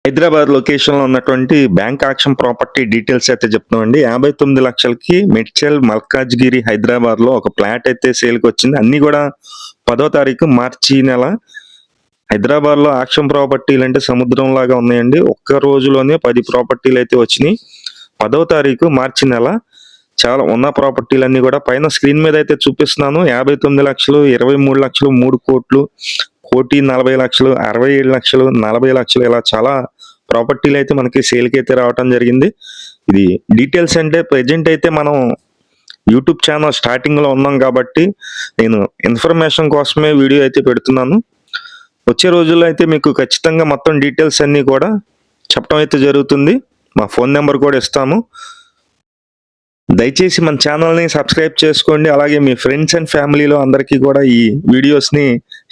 హైదరాబాద్ లొకేషన్‌లో ఉన్నటువంటి bank auction property details అయితే చెప్తున్నామండి. 59 లక్షలకి మేడ్చల్ మల్కాజ్గిరి హైదరాబాద్‌లో ఒక ఫ్లాట్ అయితే సేల్‌కొచ్చింది. అన్నీ గూడా 10వ తారీఖు మార్చి నెల. హైదరాబాద్‌లో ఆక్షన్ ప్రాపర్టీలంటే సముద్రంలాగా ఉన్నాయండి. ఒక్క రోజులోనే 10 ప్రాపర్టీలైతే వచ్చినియి. 10వ తారీఖు మార్చి నెల. చాలా ఉన్న ప్రాపర్టీలన్నీ గూడా పైన స్క్రీన్ మీద అయితే చూపిస్తున్నాను. 59 లక్షలు, 23 లక్షలు, 3,00,00,000, 1,40,00,000, 67 లక్షలు, 40 లక్షలు ఇలా చాలా ప్రాపర్టీలైతే మనకి సేల్‌కైతే రావటం జరిగింది. ఇది డీటెయిల్స్ అంటే ప్రెజెంట్ అయితే మనం యూట్యూబ్ ఛానల్ స్టార్టింగ్‌లో ఉన్నాం కాబట్టి నేను ఇన్ఫర్మేషన్ కోసమే వీడియో అయితే పెడుతున్నాను. వచ్చే రోజుల్లో అయితే మీకు ఖచ్చితంగా మొత్తం డీటెయిల్స్ అన్నీ కూడా చెప్పడం అయితే జరుగుతుంది. మా ఫోన్ నంబర్ కూడా ఇస్తాము. దయచేసి మన ఛానల్‌ని సబ్స్క్రైబ్ చేసుకోండి. అలాగే మీ ఫ్రెండ్స్ అండ్ ఫ్యామిలీలో అందరికీ కూడా ఈ వీడియోస్‌ని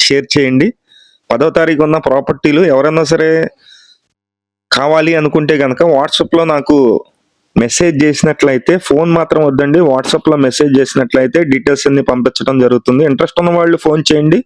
షేర్ చేయండి. 10వ తారీఖు ఉన్న ప్రాపర్టీలు ఎవరన్నా సరే కావాలి అనుకుంటే గనక వాట్సాప్‌లో నాకు మెసేజ్ చేసినట్లయితే, ఫోన్ మాత్రం వద్దండి. వాట్సాప్‌లో మెసేజ్ చేసినట్లయితే డీటెయిల్స్ అన్నీ పంపించడం జరుగుతుంది. ఇంట్రెస్ట్ ఉన్న వాళ్ళు ఫోన్ చేయండి.